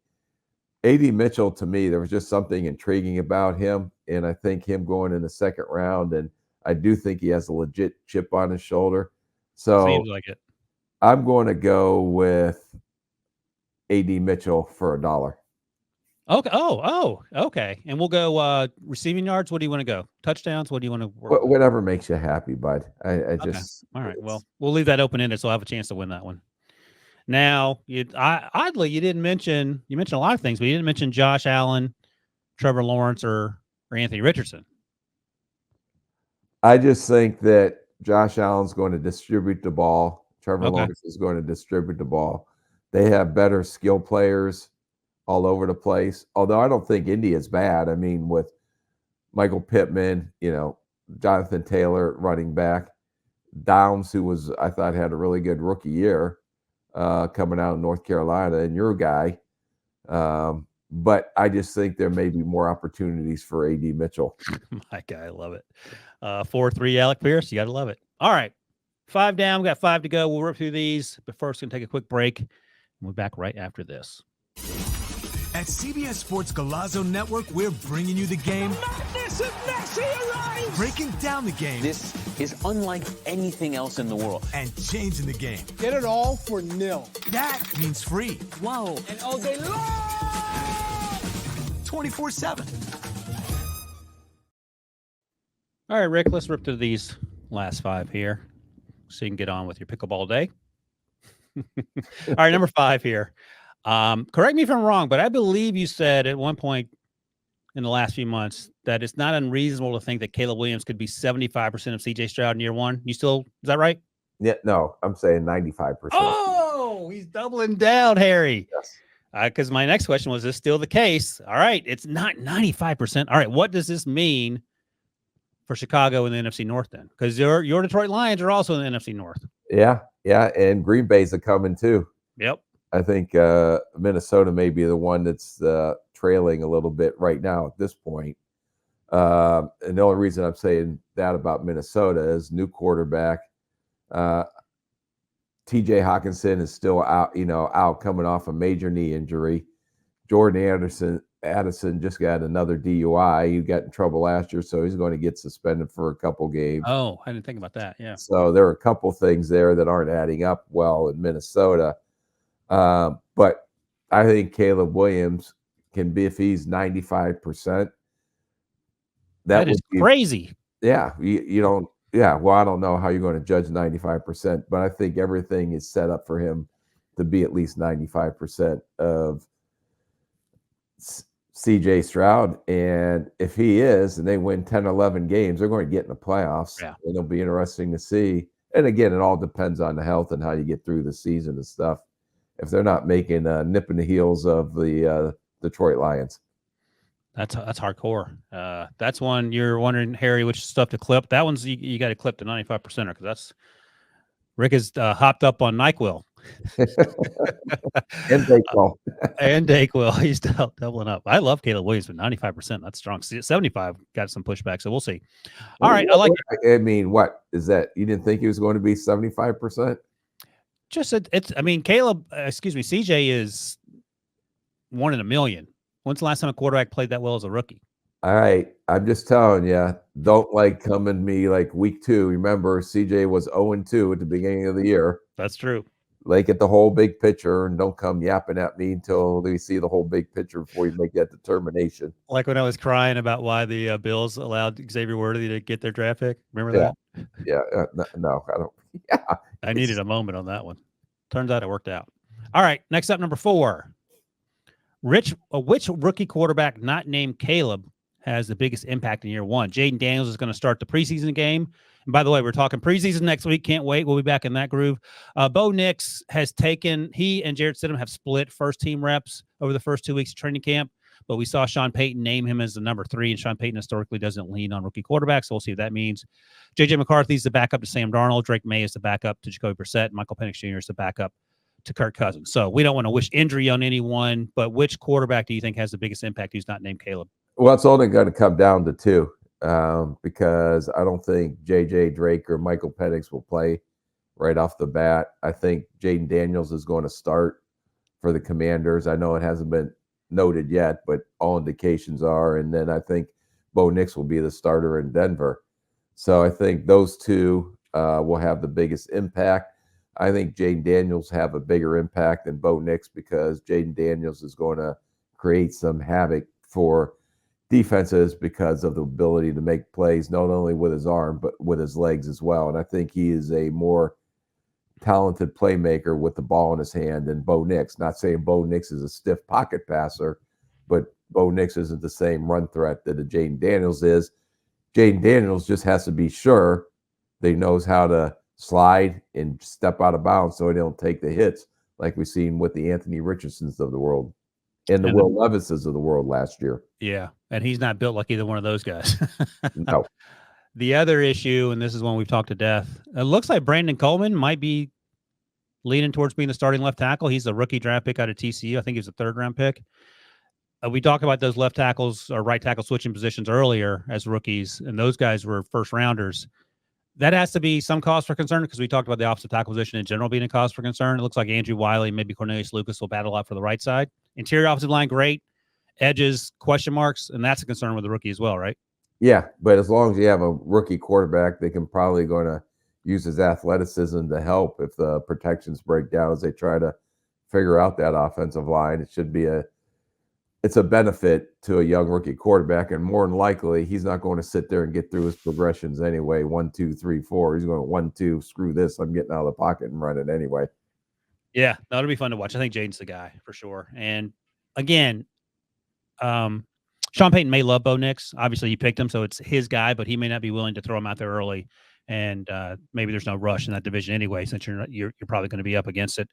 A.D. Mitchell, to me, there was just something intriguing about him, and I think him going in the second round, and I do think he has a legit chip on his shoulder. So seems like it. I'm going to go with A.D. Mitchell for $1. Okay. Okay. And we'll go receiving yards. What do you want to go? Touchdowns? What do you want to work? Whatever makes you happy, bud. I just all right. Well, we'll leave that open ended, so I'll have a chance to win that one. Now, oddly, you mentioned a lot of things, but you didn't mention Josh Allen, Trevor Lawrence, or Anthony Richardson. I just think that Josh Allen's going to distribute the ball. Trevor Lawrence is going to distribute the ball. They have better skill players all over the place. Although I don't think Indy is bad. I mean, with Michael Pittman, Jonathan Taylor running back, Downs, who I thought had a really good rookie year coming out of North Carolina, and your guy. But I just think there may be more opportunities for A.D. Mitchell. My guy, I love it. 4-3 Alec Pierce, you got to love it. All right, 5 down. We got 5 to go. We'll rip through these, but first, going to take a quick break. We'll be back right after this. At CBS Sports Golazo Network, we're bringing you the game. Madness of Messi arrives! Breaking down the game. This is unlike anything else in the world. And changing the game. Get it all for nil. That means free. Whoa. And all day long! 24/7. All right, Rick, let's rip through these last 5 here so you can get on with your pickleball day. All right, number 5 here. Correct me if I'm wrong, but I believe you said at one point in the last few months that it's not unreasonable to think that Caleb Williams could be 75% of C.J. Stroud in year 1. Is that right? Yeah, no, I'm saying 95%. Oh, he's doubling down, Harry. Yes. Because my next question was, is this still the case? All right, it's not 95%. All right, what does this mean for Chicago in the NFC North then? Because your Detroit Lions are also in the NFC North. Yeah, and Green Bay's a coming too. Yep. I think Minnesota may be the one that's trailing a little bit right now at this point. And the only reason I'm saying that about Minnesota is new quarterback. T.J. Hawkinson is still out coming off a major knee injury. Jordan Addison just got another DUI. He got in trouble last year, so he's going to get suspended for a couple games. Oh, I didn't think about that. Yeah. So there are a couple things there that aren't adding up well in Minnesota. But I think Caleb Williams can be, if he's 95%. That is crazy. Yeah. You don't. Yeah. Well, I don't know how you're going to judge 95%, but I think everything is set up for him to be at least 95% of C.J. Stroud. And if he is, and they win 10, 11 games, they're going to get in the playoffs. Yeah. And it'll be interesting to see. And again, it all depends on the health and how you get through the season and stuff. If they're not making a nip in the heels of the Detroit Lions. That's hardcore. That's one you're wondering, Harry, which stuff to clip. That one's you got to clip the 95%er because that's Rick is hopped up on NyQuil And baseball. and Dayquil. He's doubling up. I love Caleb Williams, but 95%, that's strong. 75 got some pushback, so we'll see. All right, I like it. I mean, what is that? You didn't think he was going to be 75%? Just it's. I mean, CJ is 1 in a million. When's the last time a quarterback played that well as a rookie? All right, I'm just telling you, don't like come in me like week 2. Remember, CJ was 0-2 at the beginning of the year. That's true. Like at the whole big picture, and don't come yapping at me until we see the whole big picture before you make that determination. Like when I was crying about why the Bills allowed Xavier Worthy to get their draft pick. Remember that? Yeah, no, I don't. Yeah, I needed a moment on that one. Turns out it worked out. All right, next up, number 4. Which rookie quarterback not named Caleb has the biggest impact in year 1? Jaden Daniels is going to start the preseason game. And by the way, we're talking preseason next week. Can't wait. We'll be back in that groove. Bo Nix has he and Jarrett Stidham have split first team reps over the first 2 weeks of training camp. But we saw Sean Payton name him as the number 3, and Sean Payton historically doesn't lean on rookie quarterbacks. So we'll see what that means. J.J. McCarthy's the backup to Sam Darnold. Drake May is the backup to Jacoby Brissett. Michael Penix Jr. is the backup to Kirk Cousins. So we don't want to wish injury on anyone, but which quarterback do you think has the biggest impact who's not named Caleb? Well, it's only going to come down to 2 because I don't think J.J. Drake or Michael Penix will play right off the bat. I think Jaden Daniels is going to start for the Commanders. I know it hasn't been noted yet, but all indications are. And then I think Bo Nix will be the starter in Denver. So I think those 2 will have the biggest impact. I think Jaden Daniels have a bigger impact than Bo Nix because Jaden Daniels is going to create some havoc for defenses because of the ability to make plays, not only with his arm, but with his legs as well. And I think he is a more talented playmaker with the ball in his hand than Bo Nix. Not saying Bo Nix is a stiff pocket passer, but Bo Nix isn't the same run threat that a Jaden Daniels is. Jaden Daniels just has to be sure that he knows how to slide and step out of bounds so he don't take the hits like we've seen with the Anthony Richardsons of the world and the Will Levises of the world last year. Yeah, and he's not built like either one of those guys. No. The other issue, and this is one we've talked to death, it looks like Brandon Coleman might be leaning towards being the starting left tackle. He's a rookie draft pick out of TCU. I think he was a 3rd-round pick. We talked about those left tackles or right tackle switching positions earlier as rookies, and those guys were first-rounders. That has to be some cause for concern because we talked about the offensive tackle position in general being a cause for concern. It looks like Andrew Wiley, maybe Cornelius Lucas will battle out for the right side. Interior offensive line, great. Edges, question marks, and that's a concern with the rookie as well, right? Yeah, but as long as you have a rookie quarterback, they can probably going to use his athleticism to help if the protections break down as they try to figure out that offensive line. It should be it's a benefit to a young rookie quarterback, and more than likely, he's not going to sit there and get through his progressions anyway. 1, 2, 3, 4. He's going 1, 2. Screw this! I'm getting out of the pocket and running anyway. Yeah, that'll be fun to watch. I think Jaden's the guy for sure. And again, Sean Payton may love Bo Nix. Obviously, you picked him, so it's his guy, but he may not be willing to throw him out there early. And maybe there's no rush in that division anyway, since you're probably going to be up against it,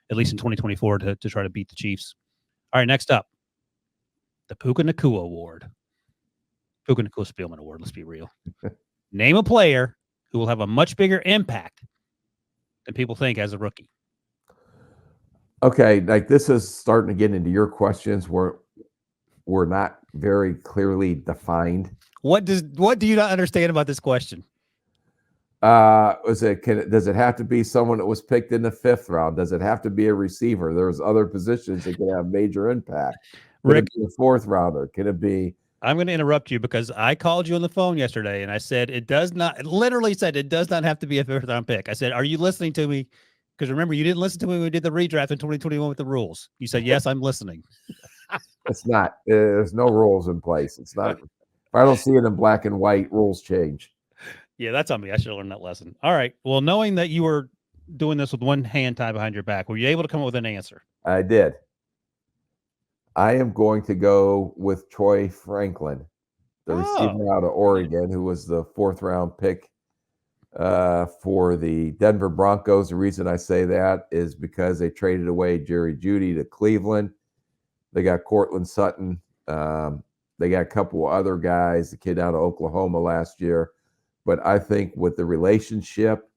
at least in 2024, to try to beat the Chiefs. All right, next up, the Puka Nacua Award. Puka Nacua Spielman Award, let's be real. Name a player who will have a much bigger impact than people think as a rookie. Okay, like this is starting to get into your questions where we're not very clearly defined. What do you not understand about this question? Does it have to be someone that was picked in the 5th round? Does it have to be a receiver? There's other positions that can have major impact. Could Rick, it be a 4th rounder? Can it be? I'm going to interrupt you because I called you on the phone yesterday and I said it does not have to be a 5th-round pick. I said, are you listening to me? Because remember, you didn't listen to me when we did the redraft in 2021 with the rules. You said, yes, I'm listening. It's not. There's no rules in place. It's not. If I don't see it in black and white, rules change. Yeah, that's on me. I should have learned that lesson. All right. Well, knowing that you were doing this with one hand tied behind your back, were you able to come up with an answer? I did. I am going to go with Troy Franklin, the receiver out of Oregon, who was the 4th-round pick for the Denver Broncos. The reason I say that is because they traded away Jerry Jeudy to Cleveland. They got Cortland Sutton They got a couple of other guys, the kid out of Oklahoma last year. But I think with the relationship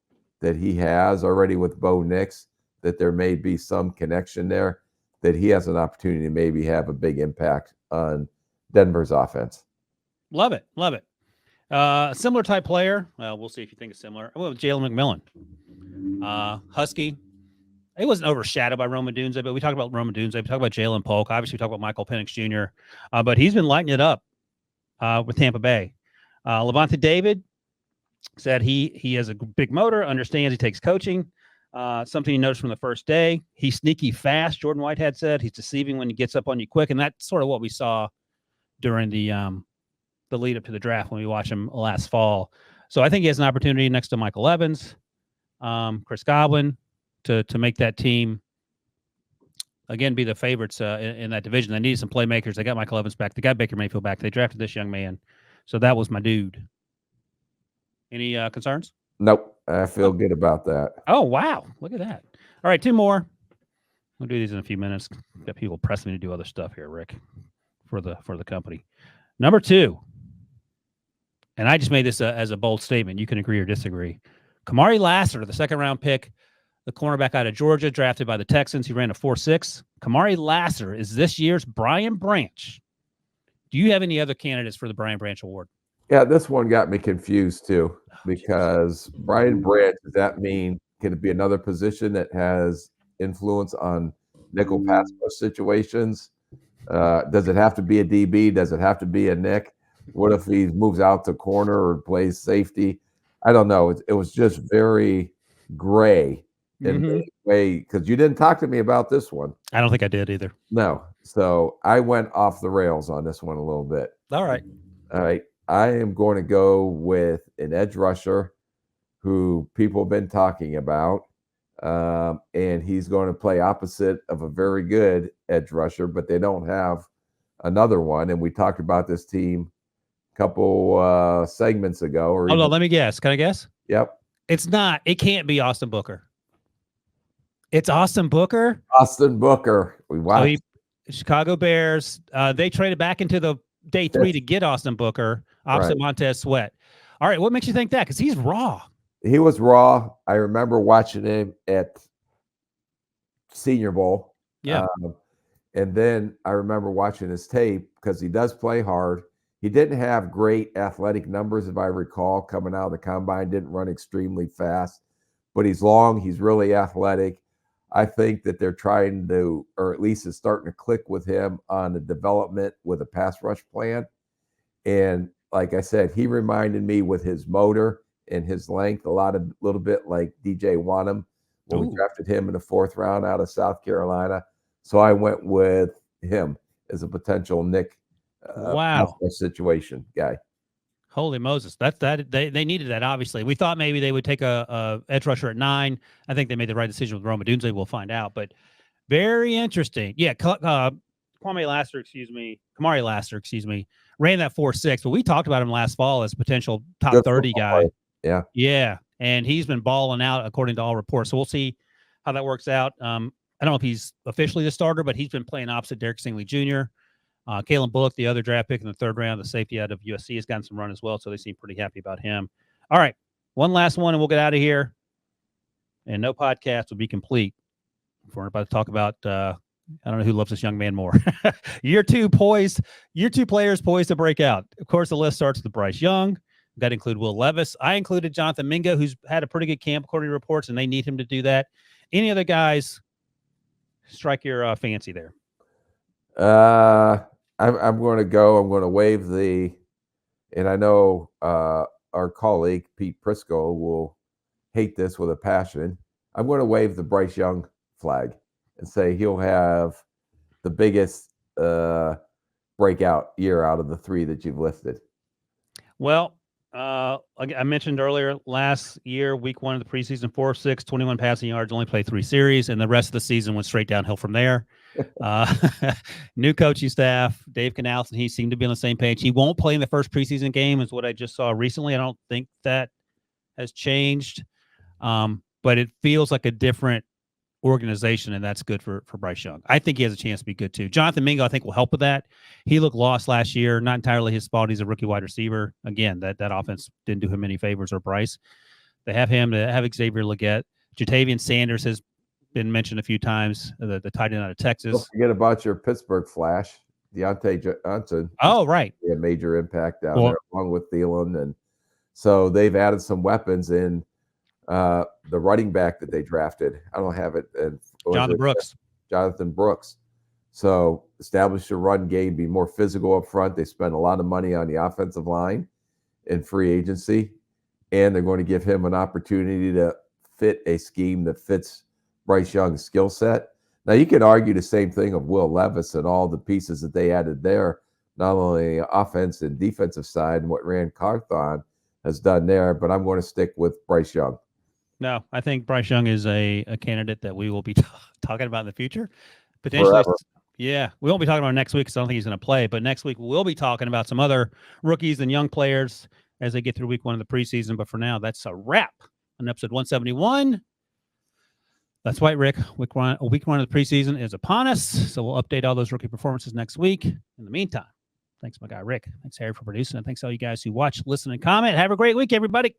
that he has already with Bo Nix, that there may be some connection there, that he has an opportunity to maybe have a big impact on Denver's offense. Love it. Love it. Similar type player. We'll see if you think it's similar. I went with Jalen McMillan. Husky. He wasn't overshadowed by Roma Dunze, but we talked about Roma Dunze. We talked about Jalen Polk. Obviously, we talked about Michael Penix Jr., but he's been lighting it up with Tampa Bay. Levante David said he has a big motor, understands he takes coaching. Something he noticed from the first day. He's sneaky fast, Jordan Whitehead said. He's deceiving when he gets up on you quick, and that's sort of what we saw during the lead up to the draft when we watched him last fall. So I think he has an opportunity next to Michael Evans, Chris Godwin, to make that team, again, be the favorites in that division. They needed some playmakers. They got Michael Evans back. They got Baker Mayfield back. They drafted this young man. So that was my dude. Any concerns? Nope. I feel good about that. Oh, wow. Look at that. All right, two more. We'll do these in a few minutes. Got people pressing me to do other stuff here, Rick, for the company. Number 2, and I just made this as a bold statement. You can agree or disagree. Kamari Lassiter, the second-round pick, the cornerback out of Georgia, drafted by the Texans. He ran a 4.6. Kamari Lassiter is this year's Brian Branch. Do you have any other candidates for the Brian Branch Award? Yeah, this one got me confused too, because Brian Branch, does that mean can it be another position that has influence on nickel pass rush situations? Does it have to be a DB? Does it have to be a Nick? What if he moves out to corner or plays safety? I don't know. It was just very gray in the way, because you didn't talk to me about this one. I don't think I did either. No. So I went off the rails on this one a little bit. All right. I am going to go with an edge rusher who people have been talking about. And he's going to play opposite of a very good edge rusher, but they don't have another one. And we talked about this team a couple segments ago. Hold on, let me guess. Can I guess? Yep. It's not. It can't be Austin Booker. It's Austin Booker. Austin Booker. We watched. Chicago Bears. They traded back into the day 3 to get Austin Booker opposite Montez Sweat. All right, what makes you think that? Because he's raw. He was raw. I remember watching him at Senior Bowl. Yeah. And then I remember watching his tape because he does play hard. He didn't have great athletic numbers, if I recall, coming out of the combine. Didn't run extremely fast, but he's long. He's really athletic. I think that they're trying to, or at least is starting to click with him on the development with a pass rush plan. And like I said, he reminded me with his motor and his length a little bit like DJ Wanham when we drafted him in the 4th round out of South Carolina. So I went with him as a potential Nick situation guy. Holy Moses. They needed that, obviously. We thought maybe they would take a edge rusher at 9. I think they made the right decision with Roma Dunze. We'll find out. But very interesting. Yeah, Kamari Lassiter, ran that 4.6. But we talked about him last fall as a potential top 30 guy. Yeah. Yeah. And he's been balling out according to all reports. So we'll see how that works out. I don't know if he's officially the starter, but he's been playing opposite Derek Stingley Jr. Kalen Bullock, the other draft pick in the 3rd round, the safety out of USC, has gotten some run as well, so they seem pretty happy about him. All right, one last one, and we'll get out of here. And no podcast will be complete if we're about to talk about, I don't know who loves this young man more. Year two players poised to break out. Of course, the list starts with Bryce Young. Got to include Will Levis. I included Jonathan Mingo, who's had a pretty good camp according to reports, and they need him to do that. Any other guys strike your fancy there? I'm going to go. I'm going to wave and I know our colleague Pete Prisco will hate this with a passion. I'm going to wave the Bryce Young flag and say he'll have the biggest breakout year out of the 3 that you've listed. Well, I mentioned earlier, last year, week 1 of the preseason, 4-6, 21 passing yards, only played 3 series, and the rest of the season went straight downhill from there. New coaching staff, Dave Canales, and he seem to be on the same page. He won't play in the first preseason game, is what I just saw recently. I don't think that has changed, but it feels like a different organization, and that's good for Bryce Young. I think he has a chance to be good too. Jonathan Mingo, I think, will help with that. He looked lost last year. Not entirely his fault. He's a rookie wide receiver. Again, that offense didn't do him any favors, or Bryce. They have him. To have Xavier Legette. Jatavian Sanders has been mentioned a few times, the tight end out of Texas. Don't forget about your Pittsburgh Flash, Deontay Johnson. Oh, right. A major impact down there, along with Thielen. And so they've added some weapons in the running back that they drafted. I don't have it. Jonathan Brooks. So establish a run game, be more physical up front. They spend a lot of money on the offensive line in free agency, and they're going to give him an opportunity to fit a scheme that fits Bryce Young's skill set. Now, you can argue the same thing of Will Levis and all the pieces that they added there, not only offense and defensive side and what Rand Carthon has done there, but I'm going to stick with Bryce Young. No, I think Bryce Young is a candidate that we will be talking about in the future. Potentially, yeah, we won't be talking about him next week because I don't think he's going to play. But next week, we'll be talking about some other rookies and young players as they get through week 1 of the preseason. But for now, that's a wrap on episode 171. That's right, Rick. Week one of the preseason is upon us. So we'll update all those rookie performances next week. In the meantime, thanks, my guy, Rick. Thanks, Harry, for producing. And thanks, all you guys who watch, listen, and comment. Have a great week, everybody.